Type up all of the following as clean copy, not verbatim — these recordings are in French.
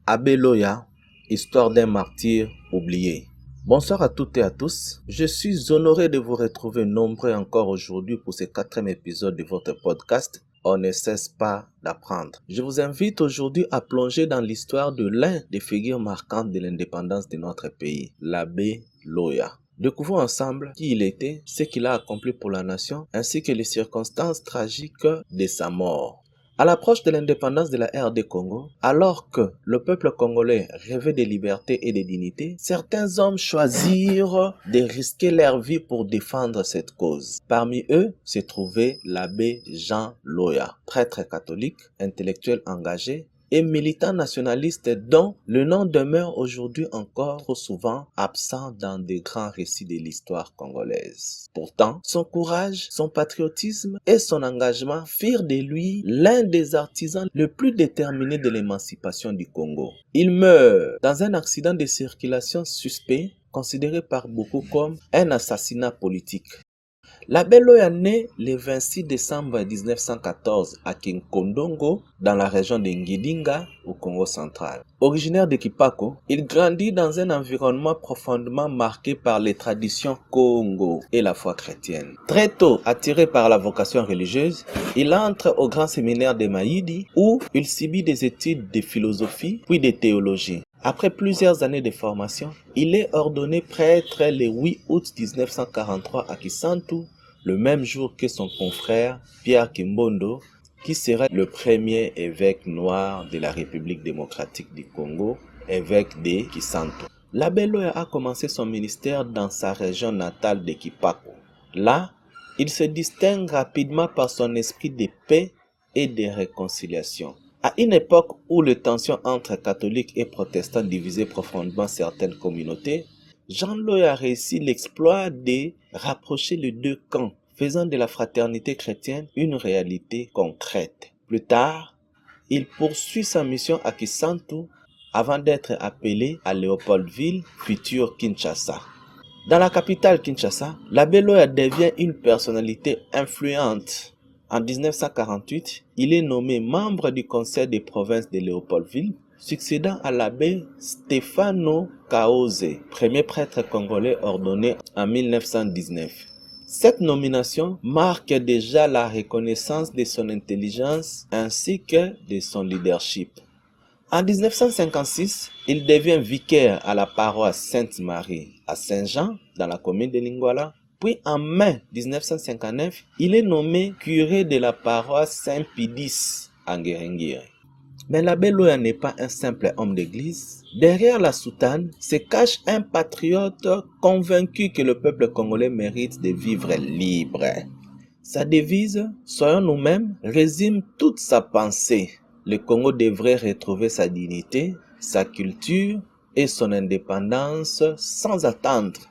Abbé Loya, histoire d'un martyr oublié. Bonsoir à toutes et à tous. Je suis honoré de vous retrouver nombreux encore aujourd'hui pour ce 4e épisode de votre podcast On ne cesse pas d'apprendre. Je vous invite aujourd'hui à plonger dans l'histoire de l'un des figures marquantes de l'indépendance de notre pays, l'abbé Loya. Découvrons ensemble qui il était, ce qu'il a accompli pour la nation, ainsi que les circonstances tragiques de sa mort. À l'approche de l'indépendance de la RD Congo, alors que le peuple congolais rêvait de liberté et de dignité, certains hommes choisirent de risquer leur vie pour défendre cette cause. Parmi eux se trouvait l'abbé Jean Loya, prêtre catholique, intellectuel engagé et militant nationaliste dont le nom demeure aujourd'hui encore trop souvent absent dans de grands récits de l'histoire congolaise. Pourtant, son courage, son patriotisme et son engagement firent de lui l'un des artisans les plus déterminés de l'émancipation du Congo. Il meurt dans un accident de circulation suspect, considéré par beaucoup comme un assassinat politique. L'abbé Loya naît le 26 décembre 1914 à Kinkondongo, dans la région de Ngidinga, au Congo central. Originaire de Kipako, il grandit dans un environnement profondément marqué par les traditions Congo et la foi chrétienne. Très tôt, attiré par la vocation religieuse, il entre au grand séminaire de Maïdi, où il subit des études de philosophie puis de théologie. Après plusieurs années de formation, il est ordonné prêtre le 8 août 1943 à Kisantu, le même jour que son confrère Pierre Kimbondo, qui sera le premier évêque noir de la République démocratique du Congo, évêque de Kisantu. L'abbé Loya a commencé son ministère dans sa région natale de Kipako. Là, il se distingue rapidement par son esprit de paix et de réconciliation. À une époque où les tensions entre catholiques et protestants divisaient profondément certaines communautés, Jean Loya a réussi l'exploit de rapprocher les deux camps, faisant de la fraternité chrétienne une réalité concrète. Plus tard, il poursuit sa mission à Kisantu avant d'être appelé à Léopoldville, futur Kinshasa. Dans la capitale Kinshasa, l'abbé Loya devient une personnalité influente. En 1948, il est nommé membre du conseil des provinces de Léopoldville, succédant à l'abbé Stefano Kaoze, premier prêtre congolais ordonné en 1919. Cette nomination marque déjà la reconnaissance de son intelligence ainsi que de son leadership. En 1956, il devient vicaire à la paroisse Sainte-Marie à Saint-Jean, dans la commune de Lingwala. Puis en mai 1959, il est nommé curé de la paroisse Saint-Pidis à Nguéringiri. Mais l'abbé Loya n'est pas un simple homme d'église. Derrière la soutane se cache un patriote convaincu que le peuple congolais mérite de vivre libre. Sa devise, soyons nous-mêmes, résume toute sa pensée. Le Congo devrait retrouver sa dignité, sa culture et son indépendance sans attendre.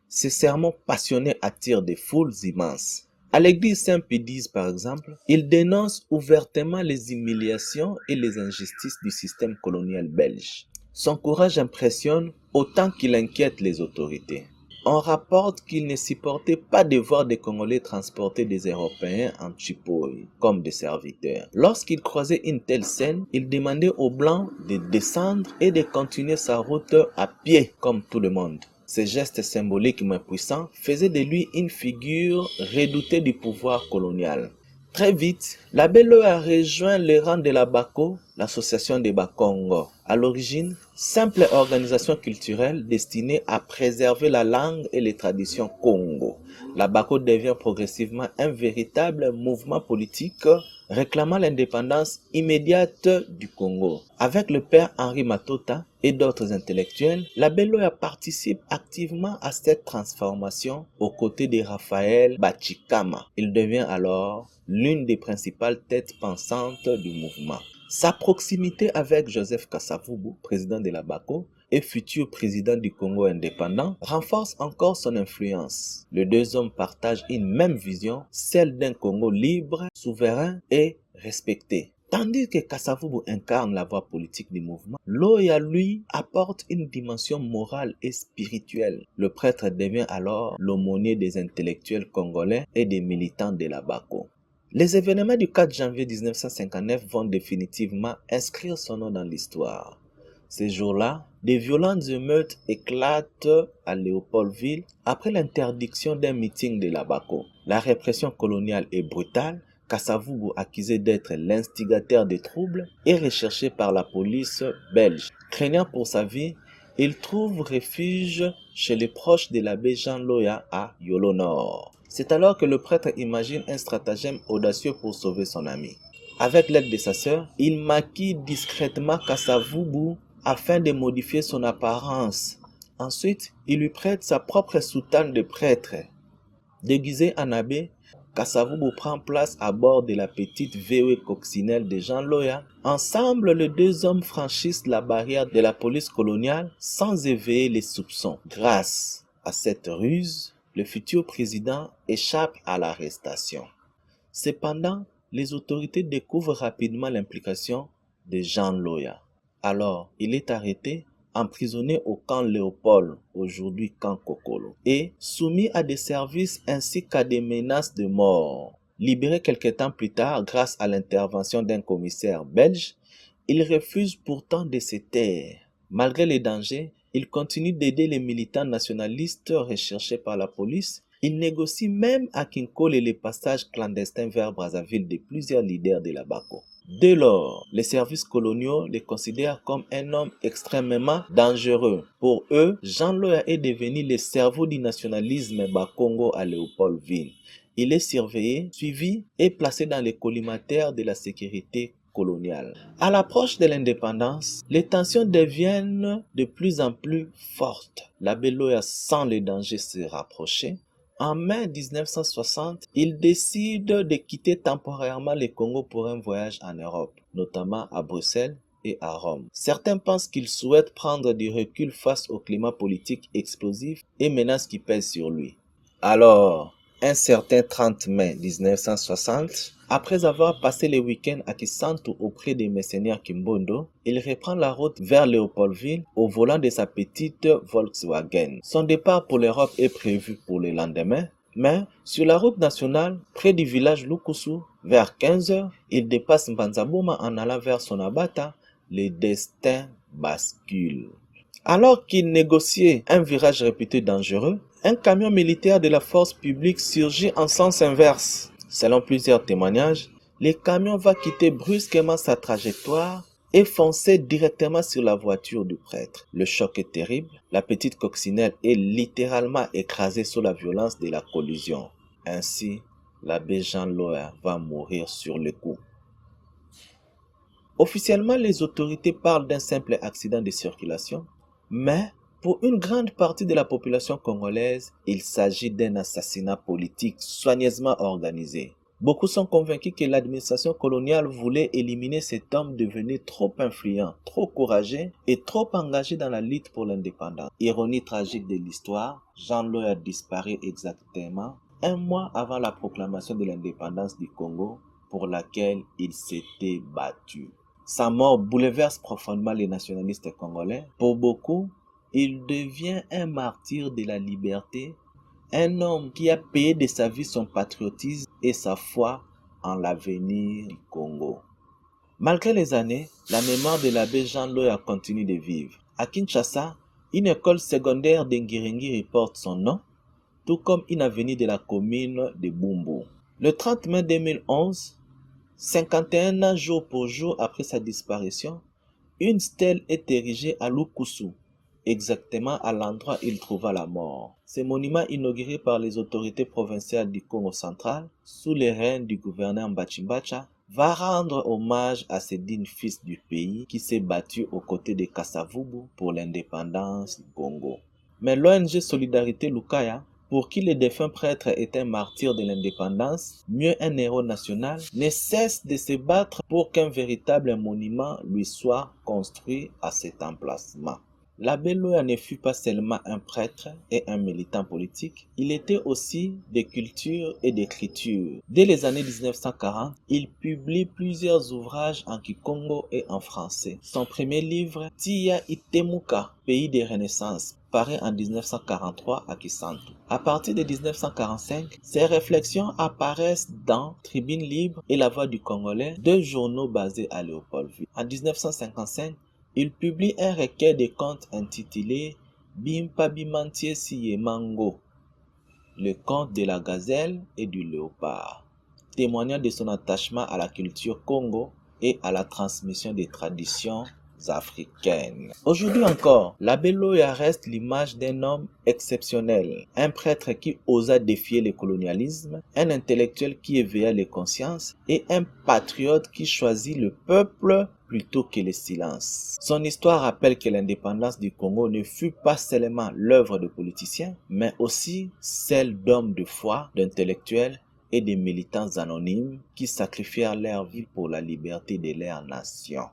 Ces sermons passionnés attirent des foules immenses. À l'église Saint-Pédise, par exemple, il dénonce ouvertement les humiliations et les injustices du système colonial belge. Son courage impressionne autant qu'il inquiète les autorités. On rapporte qu'il ne supportait pas de voir des Congolais transporter des Européens en chipouille comme des serviteurs. Lorsqu'il croisait une telle scène, il demandait aux Blancs de descendre et de continuer sa route à pied comme tout le monde. Ces gestes symboliques mais puissants faisaient de lui une figure redoutée du pouvoir colonial. Très vite, l'abbé Loya a rejoint les rangs de la BACO, l'association des Bakongo. À l'origine, simple organisation culturelle destinée à préserver la langue et les traditions Congo. La BACO devient progressivement un véritable mouvement politique réclamant l'indépendance immédiate du Congo. Avec le père Henri Matota et d'autres intellectuels, l'abbé Loya participe activement à cette transformation aux côtés de Raphaël Bachikama. Il devient alors l'une des principales têtes pensantes du mouvement. Sa proximité avec Joseph Kasavubu, président de la BACO, et futur président du Congo indépendant, renforce encore son influence. Les deux hommes partagent une même vision, celle d'un Congo libre, souverain et respecté. Tandis que Kasavubu incarne la voie politique du mouvement, Loya, lui, apporte une dimension morale et spirituelle. Le prêtre devient alors l'aumônier des intellectuels congolais et des militants de la BACO. Les événements du 4 janvier 1959 vont définitivement inscrire son nom dans l'histoire. Ces jours-là, de violentes émeutes éclatent à Léopoldville après l'interdiction d'un meeting de la BACO. La répression coloniale est brutale. Kasavubu, accusé d'être l'instigateur des troubles, est recherché par la police belge. Craignant pour sa vie, il trouve refuge chez les proches de l'abbé Jean Loya à Yolo Nord. C'est alors que le prêtre imagine un stratagème audacieux pour sauver son ami. Avec l'aide de sa sœur, il maquille discrètement Kasavubu afin de modifier son apparence. Ensuite, il lui prête sa propre soutane de prêtre. Déguisé en abbé, Kasavubu prend place à bord de la petite VW coccinelle de Jean Loya. Ensemble, les deux hommes franchissent la barrière de la police coloniale sans éveiller les soupçons. Grâce à cette ruse, le futur président échappe à l'arrestation. Cependant, les autorités découvrent rapidement l'implication de Jean Loya. Alors, il est arrêté, emprisonné au camp Léopold, aujourd'hui camp Kokolo, et soumis à des services ainsi qu'à des menaces de mort. Libéré quelque temps plus tard grâce à l'intervention d'un commissaire belge, il refuse pourtant de se taire. Malgré les dangers, il continue d'aider les militants nationalistes recherchés par la police. Il négocie même à Kinkole les passages clandestins vers Brazzaville de plusieurs leaders de la BACO. Dès lors, les services coloniaux le considèrent comme un homme extrêmement dangereux. Pour eux, Jean Loya est devenu le cerveau du nationalisme bakongo à Léopoldville. Il est surveillé, suivi et placé dans les collimataires de la sécurité coloniale. À l'approche de l'indépendance, les tensions deviennent de plus en plus fortes. L'abbé Loya sent le danger se rapprocher. En mai 1960, il décide de quitter temporairement le Congo pour un voyage en Europe, notamment à Bruxelles et à Rome. Certains pensent qu'il souhaite prendre du recul face au climat politique explosif et menaces qui pèsent sur lui. Alors, un certain 30 mai 1960, après avoir passé le week-end à Kisantu auprès des mercenaires Kimbondo, il reprend la route vers Léopoldville au volant de sa petite Volkswagen. Son départ pour l'Europe est prévu pour le lendemain, mais sur la route nationale, près du village Lukusu, vers 15h, il dépasse Mbanzaboma en allant vers Sonabata. Le destin bascule. Alors qu'il négociait un virage réputé dangereux, un camion militaire de la force publique surgit en sens inverse. Selon plusieurs témoignages, le camion va quitter brusquement sa trajectoire et foncer directement sur la voiture du prêtre. Le choc est terrible, la petite coccinelle est littéralement écrasée sous la violence de la collision. Ainsi, l'abbé Jean Loya va mourir sur le coup. Officiellement, les autorités parlent d'un simple accident de circulation, mais pour une grande partie de la population congolaise, il s'agit d'un assassinat politique soigneusement organisé. Beaucoup sont convaincus que l'administration coloniale voulait éliminer cet homme devenu trop influent, trop courageux et trop engagé dans la lutte pour l'indépendance. Ironie tragique de l'histoire, Jean Loya disparaît exactement un mois avant la proclamation de l'indépendance du Congo pour laquelle il s'était battu. Sa mort bouleverse profondément les nationalistes congolais. Pour beaucoup, il devient un martyr de la liberté, un homme qui a payé de sa vie son patriotisme et sa foi en l'avenir du Congo. Malgré les années, la mémoire de l'abbé Jean Loya continue de vivre. À Kinshasa, une école secondaire d'Engirengi porte son nom, tout comme une avenue de la commune de Bumbu. Le 30 mai 2011, 51 ans jour pour jour après sa disparition, une stèle est érigée à Lukusu, exactement à l'endroit où il trouva la mort. Ce monument inauguré par les autorités provinciales du Congo central, sous les règnes du gouverneur Mbachimbacha, va rendre hommage à ce digne fils du pays qui s'est battu aux côtés de Kasavubu pour l'indépendance du Congo. Mais l'ONG Solidarité Lukaya, pour qui le défunt prêtre est un martyr de l'indépendance, mieux un héros national, ne cesse de se battre pour qu'un véritable monument lui soit construit à cet emplacement. L'abbé Loya ne fut pas seulement un prêtre et un militant politique, il était aussi de culture et d'écriture. Dès les années 1940, il publie plusieurs ouvrages en kikongo et en français. Son premier livre, Tia Itemuka, pays de Renaissance, paraît en 1943 à Kisantu. À partir de 1945, ses réflexions apparaissent dans Tribune Libre et La Voix du Congolais, deux journaux basés à Léopoldville. En 1955, Il publie un recueil de contes intitulé Bimpa Bimantie Siye Mango, le conte de la gazelle et du léopard, témoignant de son attachement à la culture Congo et à la transmission des traditions africaines. Aujourd'hui encore, l'abbé Loya reste l'image d'un homme exceptionnel, un prêtre qui osa défier le colonialisme, un intellectuel qui éveilla les consciences et un patriote qui choisit le peuple plutôt que le silence. Son histoire rappelle que l'indépendance du Congo ne fut pas seulement l'œuvre de politiciens, mais aussi celle d'hommes de foi, d'intellectuels et de militants anonymes qui sacrifièrent leur vie pour la liberté de leur nation.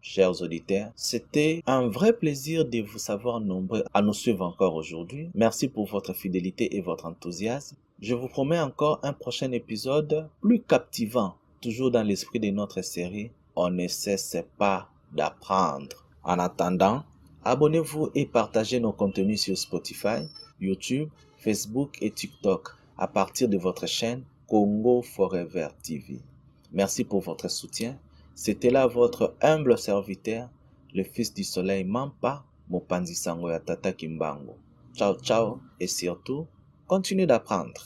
Chers auditeurs, c'était un vrai plaisir de vous savoir nombreux à nous suivre encore aujourd'hui. Merci pour votre fidélité et votre enthousiasme. Je vous promets encore un prochain épisode plus captivant, toujours dans l'esprit de notre série « On ne cesse pas d'apprendre ». En attendant, abonnez-vous et partagez nos contenus sur Spotify, YouTube, Facebook et TikTok à partir de votre chaîne Congo Forever TV. Merci pour votre soutien. C'était là votre humble serviteur, le fils du soleil Mampa, Mopanzi Sango ya Tata Kimbango. Ciao, ciao, et surtout, continuez d'apprendre.